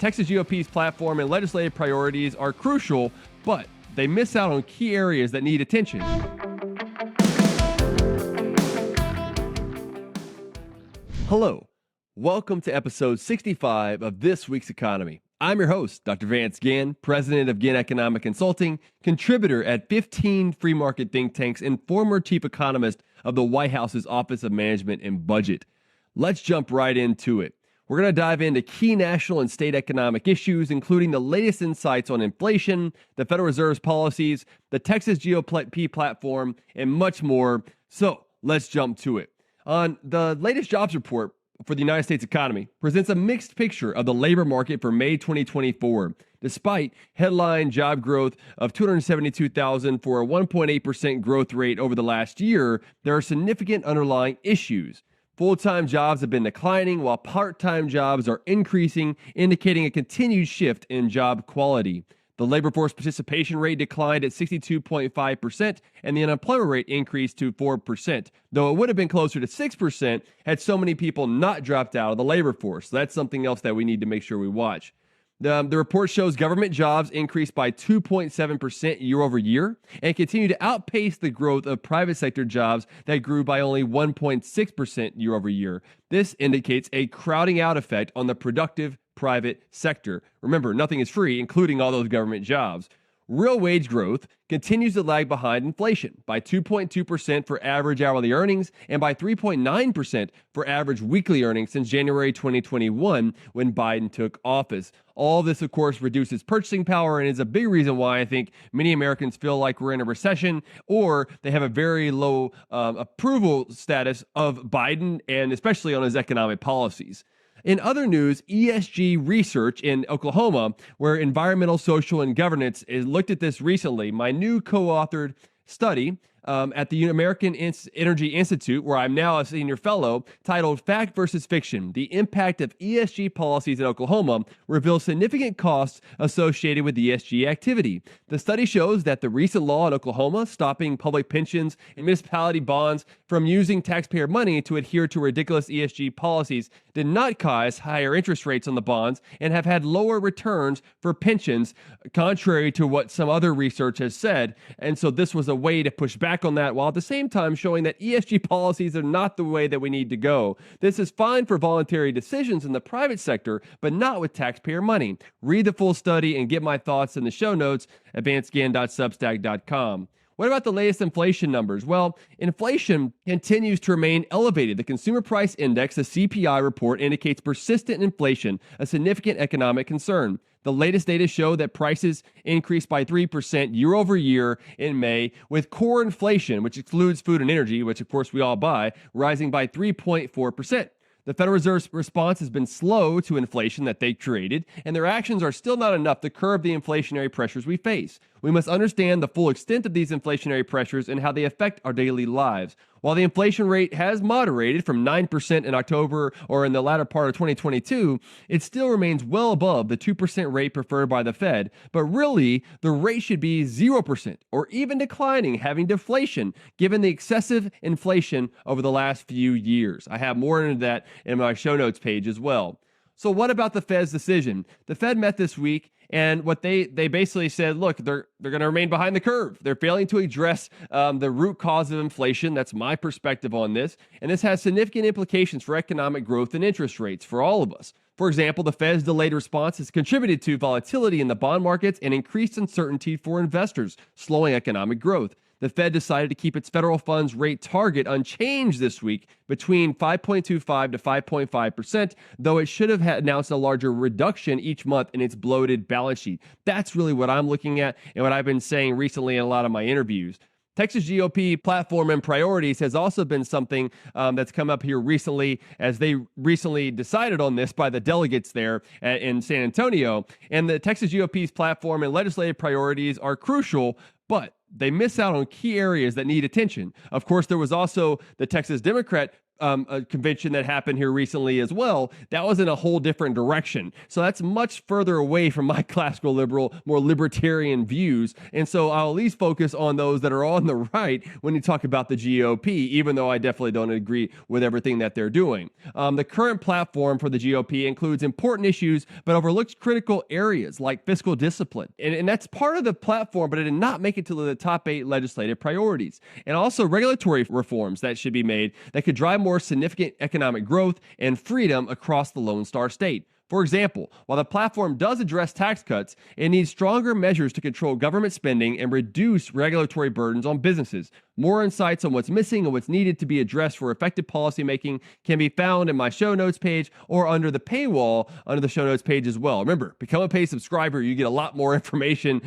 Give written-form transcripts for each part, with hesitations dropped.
Texas GOP's platform and legislative priorities are crucial, but they miss out on key areas that need attention. Hello, welcome to episode 65 of This Week's Economy. I'm your host, Dr. Vance Ginn, president of Ginn Economic Consulting, contributor at 15 free market think tanks, and former chief economist of the White House's Office of Management and Budget. Let's jump right into it. We're going to dive into key national and state economic issues, including the latest insights on inflation, the Federal Reserve's policies, the Texas GOP platform, and much more. So let's jump to it. The latest jobs report for the United States economy presents a mixed picture of the labor market for May 2024. Despite headline job growth of 272,000 for a 1.8% growth rate over the last year, there are significant underlying issues. Full-time jobs have been declining while part-time jobs are increasing, indicating a continued shift in job quality. The labor force participation rate declined at 62.5%, and the unemployment rate increased to 4%, though it would have been closer to 6% had so many people not dropped out of the labor force. So that's something else that we need to make sure we watch. The report shows government jobs increased by 2.7% year over year and continue to outpace the growth of private sector jobs that grew by only 1.6% year over year. This indicates a crowding out effect on the productive private sector. Remember, nothing is free, including all those government jobs. Real wage growth continues to lag behind inflation by 2.2% for average hourly earnings and by 3.9% for average weekly earnings since January 2021 when Biden took office. All this, of course, reduces purchasing power and is a big reason why I think many Americans feel like we're in a recession or they have a very low approval status of Biden and especially on his economic policies. In other news, ESG research in Oklahoma, where environmental, social, and governance is looked at this recently. My new co-authored study at the American Energy Institute, where I'm now a senior fellow, titled Fact versus Fiction, the Impact of ESG Policies in Oklahoma, reveals significant costs associated with ESG activity. The study shows that the recent law in Oklahoma stopping public pensions and municipality bonds from using taxpayer money to adhere to ridiculous ESG policies did not cause higher interest rates on the bonds and have had lower returns for pensions, contrary to what some other research has said. And so this was a way to push back on that, while at the same time showing that ESG policies are not the way that we need to go. This is fine for voluntary decisions in the private sector, but not with taxpayer money. Read the full study and get my thoughts in the show notes at vanceginn.substack.com. What about the latest inflation numbers? Well, inflation continues to remain elevated. The Consumer Price Index, the CPI report, indicates persistent inflation, a significant economic concern. The latest data show that prices increased by 3% year over year in May, with core inflation, which excludes food and energy, which of course we all buy, rising by 3.4%. The Federal Reserve's response has been slow to inflation that they created, and their actions are still not enough to curb the inflationary pressures we face. We must understand the full extent of these inflationary pressures and how they affect our daily lives. While the inflation rate has moderated from 9% in October or in the latter part of 2022, it still remains well above the 2% rate preferred by the Fed. But really, the rate should be 0% or even declining, having deflation, given the excessive inflation over the last few years. I have more into that in my show notes page as well. So what about the Fed's decision? The Fed met this week, and what they basically said, look, they're going to remain behind the curve. They're failing to address the root cause of inflation. That's my perspective on this. And this has significant implications for economic growth and interest rates for all of us. For example, the Fed's delayed response has contributed to volatility in the bond markets and increased uncertainty for investors, slowing economic growth. The Fed decided to keep its federal funds rate target unchanged this week between 5.25 to 5.5%, though it should have announced a larger reduction each month in its bloated balance sheet. That's really what I'm looking at and what I've been saying recently in a lot of my interviews. Texas GOP platform and priorities has also been something that's come up here recently, as they recently decided on this by the delegates there in San Antonio. And the Texas GOP's platform and legislative priorities are crucial, but they miss out on key areas that need attention. Of course, there was also the Texas Democrat a convention that happened here recently as well, that was in a whole different direction. So that's much further away from my classical liberal, more libertarian views. And so I'll at least focus on those that are on the right when you talk about the GOP, even though I definitely don't agree with everything that they're doing. The current platform for the GOP includes important issues, but overlooks critical areas like fiscal discipline. And that's part of the platform, but it did not make it to the top 8 legislative priorities. And also regulatory reforms that should be made that could drive more significant economic growth and freedom across the Lone Star State. For example, while the platform does address tax cuts, it needs stronger measures to control government spending and reduce regulatory burdens on businesses. More insights on what's missing and what's needed to be addressed for effective policymaking can be found in my show notes page or under the paywall under the show notes page as well. Remember, become a paid subscriber. You get a lot more information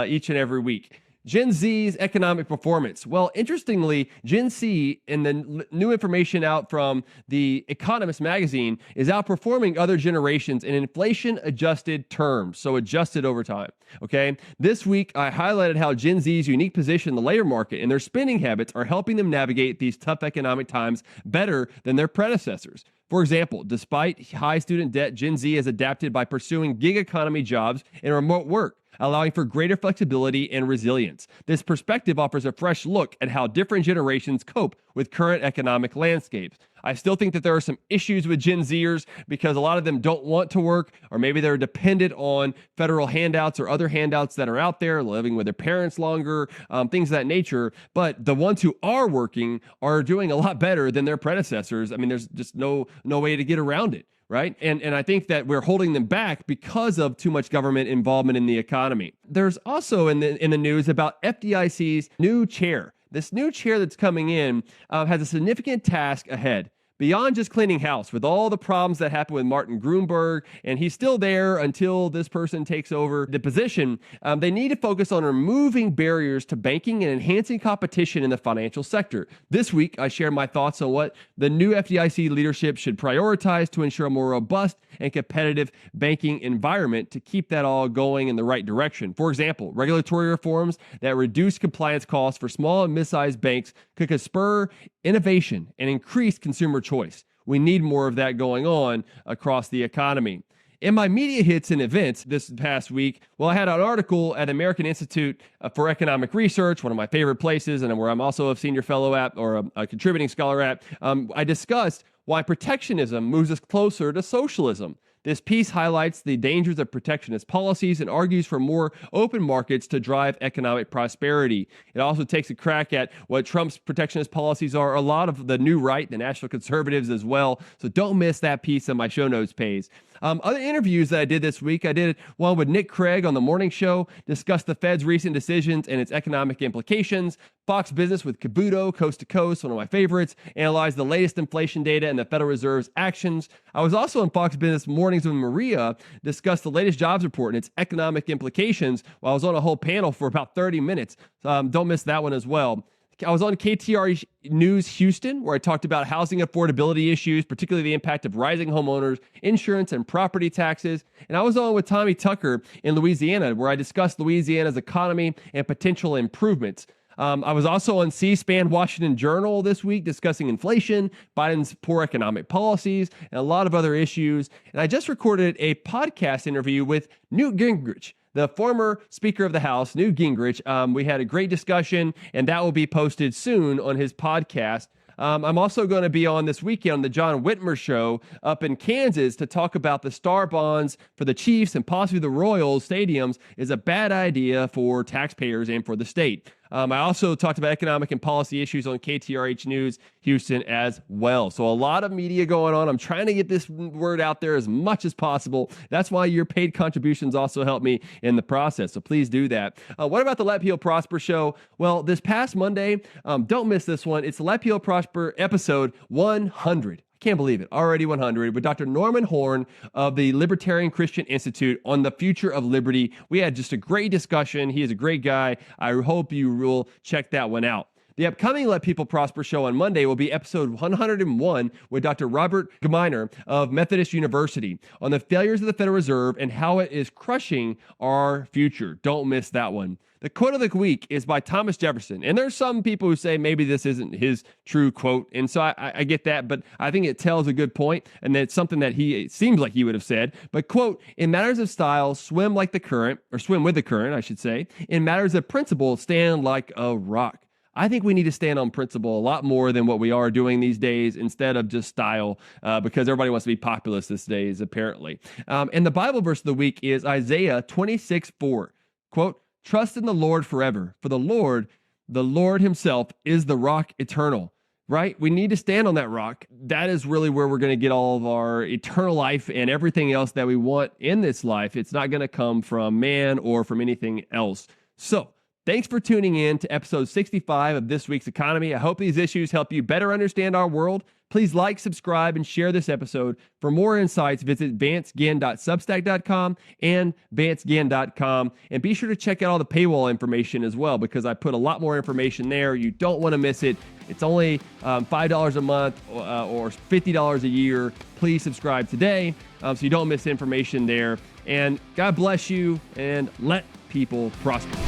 each and every week. Gen Z's economic performance. Well, interestingly, Gen Z, and the new information out from The Economist magazine, is outperforming other generations in inflation-adjusted terms, so adjusted over time. Okay, this week I highlighted how Gen Z's unique position in the labor market and their spending habits are helping them navigate these tough economic times better than their predecessors. For example, despite high student debt, Gen Z has adapted by pursuing gig economy jobs and remote work, allowing for greater flexibility and resilience. This perspective offers a fresh look at how different generations cope with current economic landscapes. I still think that there are some issues with Gen Zers because a lot of them don't want to work, or maybe they're dependent on federal handouts or other handouts that are out there, living with their parents longer, things of that nature. But the ones who are working are doing a lot better than their predecessors. I mean, there's just no way to get around it. Right. And I think that we're holding them back because of too much government involvement in the economy. There's also in the news about FDIC's new chair. This new chair that's coming in has a significant task ahead. Beyond just cleaning house, with all the problems that happened with Martin Gruenberg, and he's still there until this person takes over the position, they need to focus on removing barriers to banking and enhancing competition in the financial sector. This week, I share my thoughts on what the new FDIC leadership should prioritize to ensure a more robust and competitive banking environment to keep that all going in the right direction. For example, regulatory reforms that reduce compliance costs for small and mid-sized banks could spur innovation and increase consumer choice. We need more of that going on across the economy. In my media hits and events this past week, well, I had an article at American Institute for Economic Research, one of my favorite places, and where I'm also a senior fellow at, or a contributing scholar at. I discussed why protectionism moves us closer to socialism. This piece highlights the dangers of protectionist policies and argues for more open markets to drive economic prosperity. It also takes a crack at what Trump's protectionist policies are, a lot of the new right, the national conservatives as well. So don't miss that piece on my show notes page. Other interviews that I did this week, I did one with Nick Craig on the morning show, discussed the Fed's recent decisions and its economic implications. Fox Business with Cabuto, Coast to Coast, one of my favorites, analyzed the latest inflation data and the Federal Reserve's actions. I was also on Fox Business Mornings with Maria, discussed the latest jobs report and its economic implications, while I was on a whole panel for about 30 minutes. Don't miss that one as well. I was on KTRH News Houston, where I talked about housing affordability issues, particularly the impact of rising homeowners, insurance, and property taxes. And I was on with Tommy Tucker in Louisiana, where I discussed Louisiana's economy and potential improvements. I was also on C-SPAN Washington Journal this week discussing inflation, Biden's poor economic policies, and a lot of other issues. And I just recorded a podcast interview with Newt Gingrich, the former Speaker of the House, Newt Gingrich. We had a great discussion, and that will be posted soon on his podcast. I'm also going to be on this weekend on the John Whitmer Show up in Kansas to talk about the star bonds for the Chiefs and possibly the Royals stadiums is a bad idea for taxpayers and for the state. I also talked about economic and policy issues on KTRH News Houston as well. So a lot of media going on. I'm trying to get this word out there as much as possible. That's why your paid contributions also help me in the process. So please do that. What about the Let Heal Prosper show? Well, this past Monday, don't miss this one. It's the Let Heal Prosper episode 100. Can't believe it. Already 100 with Dr. Norman Horn of the Libertarian Christian Institute on the future of liberty. We had just a great discussion. He is a great guy. I hope you will check that one out. The upcoming Let People Prosper show on Monday will be episode 101 with Dr. Robert Gminer of Methodist University on the failures of the Federal Reserve and how it is crushing our future. Don't miss that one. The quote of the week is by Thomas Jefferson. And there's some people who say maybe this isn't his true quote. And so I get that, but I think it tells a good point, and it's something that it seems like he would have said. But quote, in matters of style, swim like the current, or swim with the current, I should say. In matters of principle, stand like a rock. I think we need to stand on principle a lot more than what we are doing these days instead of just style, because everybody wants to be populist these days, apparently. And the Bible verse of the week is Isaiah 26:4. Quote, trust in the Lord forever, for the Lord himself is the rock eternal, right? We need to stand on that rock. That is really where we're going to get all of our eternal life and everything else that we want in this life. It's not going to come from man or from anything else. So, thanks for tuning in to episode 65 of This Week's Economy. I hope these issues help you better understand our world. Please like, subscribe, and share this episode. For more insights, visit vanceginn.substack.com and vanceginn.com. And be sure to check out all the paywall information as well, because I put a lot more information there. You don't want to miss it. It's only $5 a month or $50 a year. Please subscribe today so you don't miss information there. And God bless you, and let people prosper.